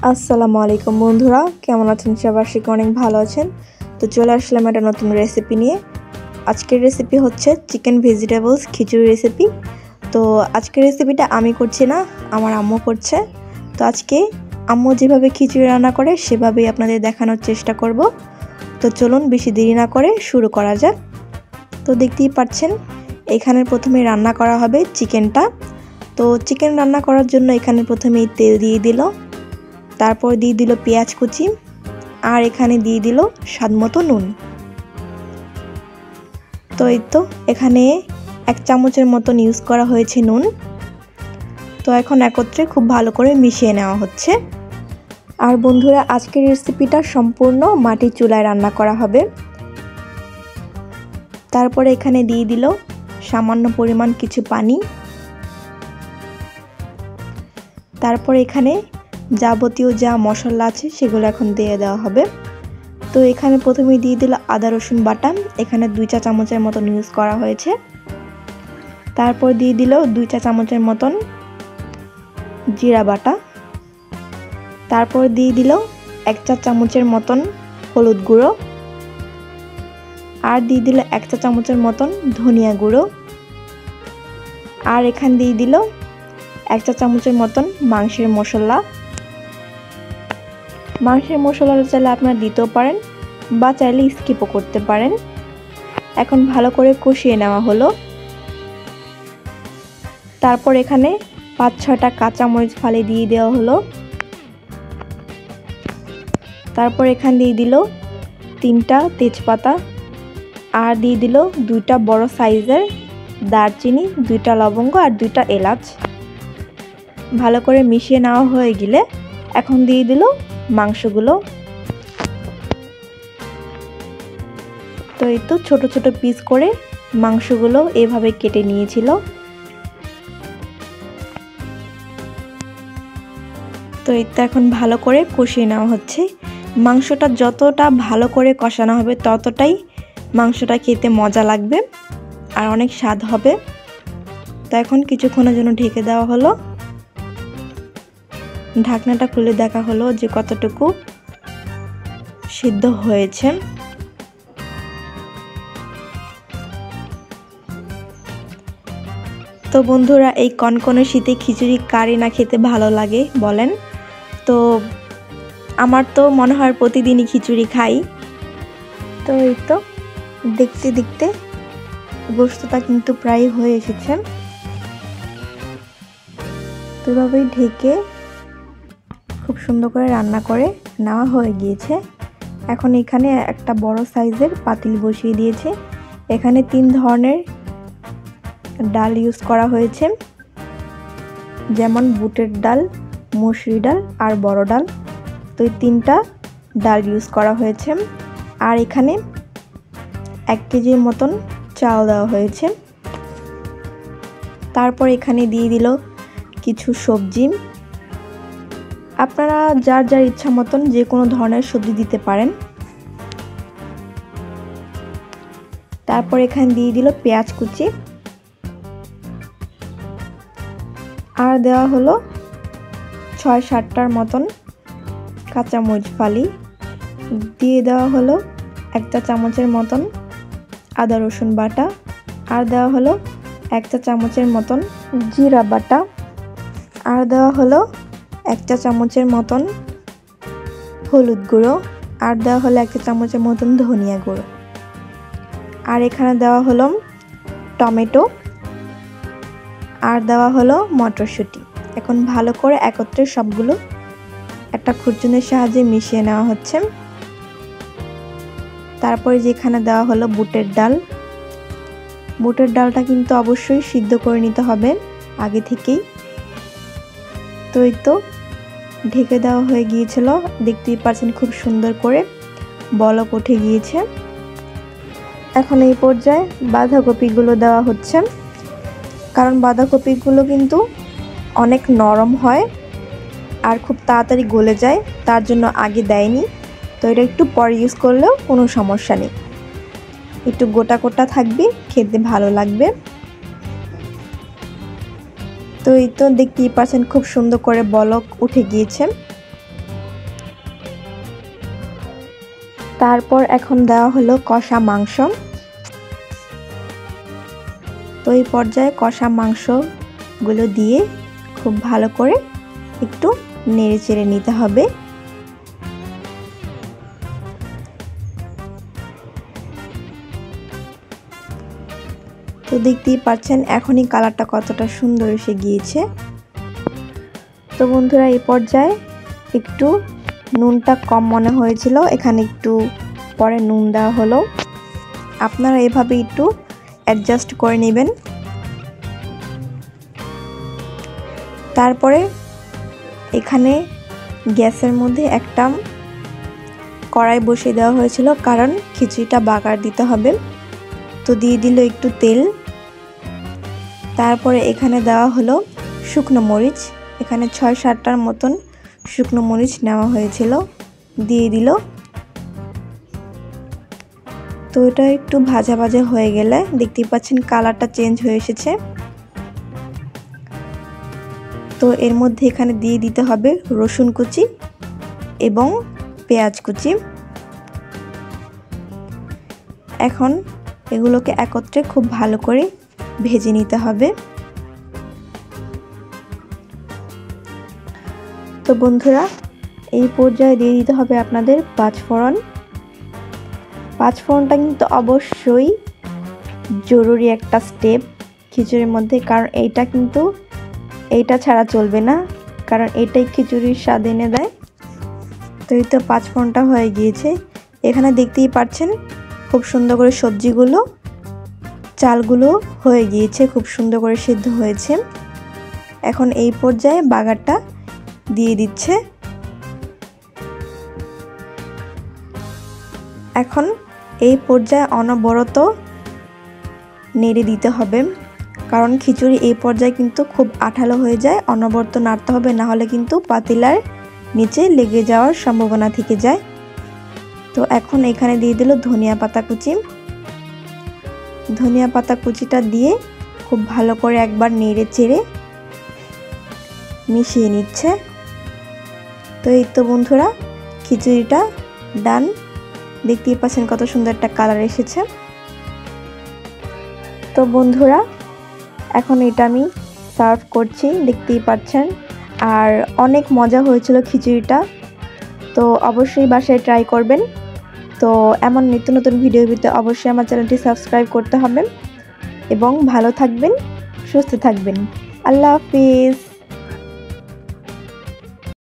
আসসালামু আলাইকুম বন্ধুরা, কেমন আছেন? সবাই আশা করি অনেক ভালো আছেন। তো চলে আসলাম একটা নতুন রেসিপি নিয়ে। আজকের রেসিপি হচ্ছে চিকেন ভেজিটেবলস খিচুড়ি রেসিপি। তো আজকের রেসিপিটা আমি করছি না, আমার আম্মু করছে। তো আজকে আম্মু যেভাবে খিচুড়ি রান্না করে সেভাবেই আপনাদের দেখানোর চেষ্টা করব। তো চলুন বেশি দেরি না করে শুরু করা যাক। তো দেখতেই পাচ্ছেন এখানে প্রথমে রান্না করা হবে চিকেনটা। তো চিকেন রান্না করার জন্য এখানে প্রথমেই তেল দিয়ে দিল, তারপর দিয়ে দিল পেঁয়াজ কুচি, আর এখানে দিয়ে দিল স্বাদমতো নুন। তো এই তো এখানে 1 চামচের মতন ইউজ করা হয়েছে নুন। তো এখন একত্রে খুব ভালো করে মিশিয়ে নেওয়া হচ্ছে। আর বন্ধুরা, আজকের রেসিপিটা সম্পূর্ণ মাটির চুলায় রান্না করা হবে। তারপরে এখানে দিয়ে দিল সামান্য পরিমাণ কিছু পানি। তারপর এখানে যাবতীয় যা মশলা আছে সেগুলো এখন দিয়ে দেওয়া হবে। তো এখানে প্রথমে দিয়ে দিল আদা রসুন বাটা, এখানে 2 চা চামচের মতন ইউজ করা হয়েছে। তারপর দিয়ে দিল 2 চা চামচের মতন জিরা বাটা। তারপর দিয়ে দিল 1 চা চামচের মতন হলুদ গুঁড়ো, আর দিয়ে দিল 1 চা চামচের মতন ধনিয়া গুঁড়ো, আর এখানে দিয়ে দিল 1 চা চামচের মতন মাংসের মশলা। মাংসের মশলাটা চাইলে আপনারা দিতেও পারেন বা চাইলে স্কিপও করতে পারেন। এখন ভালো করে কষিয়ে নেওয়া হলো। তারপর এখানে 5-6টা কাঁচামরিচ ফালি দিয়ে দেওয়া হলো। তারপর এখানে দিয়ে দিল 3টা তেজপাতা, আর দিয়ে দিল 2টা বড় সাইজের দারচিনি, 2টা লবঙ্গ আর 2টা এলাচ। ভালো করে মিশিয়ে নেওয়া হয়ে গেলে এখন দিয়ে দিল মাংসগুলো। তো এই তো ছোট ছোট পিস করে মাংসগুলো এভাবে কেটে নিয়েছিল। তো এই তো এখন ভালো করে কষিয়ে নেওয়া হচ্ছে। মাংসটা যতটা ভালো করে কষানো হবে ততটাই মাংসটা খেতে মজা লাগবে আর অনেক স্বাদ হবে। তো এখন কিছুক্ষণের জন্য ঢেকে দেওয়া হলো। ঢাকনাটা খুলে দেখা হলো যে কতটুকু সিদ্ধ হয়েছে। তো বন্ধুরা, এই কনকনে শীতে খিচুড়ি কারি না খেতে ভালো লাগে বলেন? তো আমার তো মনে হয় প্রতিদিনই খিচুড়ি খাই। তো এই তো দেখতে দেখতে গোশতটা কিন্তু প্রায় হয়ে এসেছে। তো এভাবেই ঢেকে খুব সুন্দর করে রান্না করে নেওয়া হয়ে গিয়েছে। এখন এখানে একটা বড় সাইজের পাতিল বসিয়ে দিয়েছে। এখানে 3 ধরনের ডাল ইউজ করা হয়েছে, যেমন বুটের ডাল, মসুরি ডাল আর বড় ডাল। তো এই 3টা ডাল ইউজ করা হয়েছে। আর এখানে 1 কেজির মতন চাল দেওয়া হয়েছে। তারপর এখানে দিয়ে দিল কিছু সবজি। আপনারা যার যার ইচ্ছা মতন যে কোনো ধরনের সবজি দিতে পারেন। তারপর এখানে দিয়ে দিল পেঁয়াজ কুচি, আর দেওয়া হলো 6-7টার মতন কাঁচামরিচ ফালি। দিয়ে দেওয়া হলো 1 চা চামচের মতন আদা রসুন বাটা, আর দেওয়া হলো 1 চা চামচের মতন জিরা বাটা, আর দেওয়া হলো 1 চা চামচের মতন হলুদ গুঁড়ো, আর দেওয়া হলো 1 চা চামচের মতন ধনিয়া গুঁড়ো, আর এখানে দেওয়া হলো টমেটো, আর দেওয়া হলো মটরশুঁটি। এখন ভালো করে একত্রে সবগুলো একটা খুরচুনির সাহায্যে মিশিয়ে নেওয়া হচ্ছে। তারপরে যেখানে দেওয়া হলো বুটের ডাল। বুটের ডালটা কিন্তু অবশ্যই সিদ্ধ করে নিতে হবে আগে থেকেই। তো এই তো ঢেকে দেওয়া হয়ে গিয়েছিল। দেখতেই পাচ্ছেন খুব সুন্দর করে বলক উঠে গিয়েছে। এখন এই পর্যায়ে বাঁধাকপিগুলো দেওয়া হচ্ছে, কারণ বাঁধাকপিগুলো কিন্তু অনেক নরম হয় আর খুব তাড়াতাড়ি গলে যায়, তার জন্য আগে দেয়নি। তো এটা একটু পরে ইউজ করলেও কোনো সমস্যা নেই, একটু গোটা গোটা থাকবে, খেতে ভালো লাগবে। তো এই তো দেখতেই পাচ্ছেন খুব সুন্দর করে বলক উঠে গিয়েছে। তারপর এখন দেওয়া হলো কষা মাংস। তো এই পর্যায়ে কষা মাংসগুলো দিয়ে খুব ভালো করে একটু নেড়ে চেড়ে নিতে হবে। তো দেখতেই পাচ্ছেন এখনই কালারটা কতটা সুন্দর এসে গিয়েছে। তো বন্ধুরা এই পর্যায়ে একটু নুনটা কম মনে হয়েছিল, এখানে একটু পরে নুন দেওয়া হলো। আপনারা এভাবে একটু অ্যাডজাস্ট করে নেবেন। তারপরে এখানে গ্যাসের মধ্যে একটা কড়াই বসিয়ে দেওয়া হয়েছিল, কারণ খিচুড়িটা বাগার দিতে হবে। তো দিয়ে দিল একটু তেল। তারপরে এখানে দেওয়া হলো শুকনো মরিচ, এখানে ৬-৭টার মতন শুকনো মরিচ নেওয়া হয়েছিল, দিয়ে দিল। তো এটা একটু ভাজা ভাজা হয়ে গেলে দেখতেই পাচ্ছেন কালারটা চেঞ্জ হয়ে এসেছে। তো এর মধ্যে এখানে দিয়ে দিতে হবে রসুন কুচি এবং পেঁয়াজ কুচি। এখন এগুলোকে একত্রে খুব ভালো করে ভেজে নিতে হবে। তো বন্ধুরা এই পর্যায়ে দিয়ে দিতে হবে আপনাদের পাঁচফোড়ন। পাঁচফোড়নটা কিন্তু অবশ্যই জরুরি একটা স্টেপ খিচুড়ির মধ্যে, কারণ এইটা ছাড়া চলবে না, কারণ এটাই খিচুড়ির স্বাদ এনে দেয়। তো এই তো পাঁচফোড়নটা হয়ে গিয়েছে। এখানে দেখতেই পাচ্ছেন খুব সুন্দর করে সবজিগুলো, চালগুলো হয়ে গিয়েছে, খুব সুন্দর করে সিদ্ধ হয়েছে। এখন এই পর্যায়ে বাগারটা দিয়ে দিচ্ছে। এখন এই পর্যায়ে অনবরত নেড়ে দিতে হবে, কারণ খিচুড়ি এই পর্যায়ে কিন্তু খুব আঠালো হয়ে যায়, অনবরত নাড়তে হবে, না হলে কিন্তু পাতিলার নিচে লেগে যাওয়ার সম্ভাবনা থেকে যায়। তো এখন এখানে দিয়ে দিল ধনিয়া পাতা কুচি। ধনিয়া পাতা কুচিটা দিয়ে খুব ভালো করে একবার নেড়ে চেড়ে মিশিয়ে নিচ্ছে। তো এই তো বন্ধুরা খিচুড়িটা ডান। দেখতেই পাচ্ছেন কত সুন্দর একটা কালার এসেছে। তো বন্ধুরা এখন এটা আমি সার্ভ করছি, দেখতেই পাচ্ছেন। আর অনেক মজা হয়েছিল খিচুড়িটা। তো অবশ্যই বাসায় ট্রাই করবেন। তো এমন নিত্য নতুন ভিডিও পেতে অবশ্যই আমার চ্যানেলটি সাবস্ক্রাইব করতে হবে এবং ভালো থাকবেন, সুস্থ থাকবেন। আল্লাহ হাফিজ।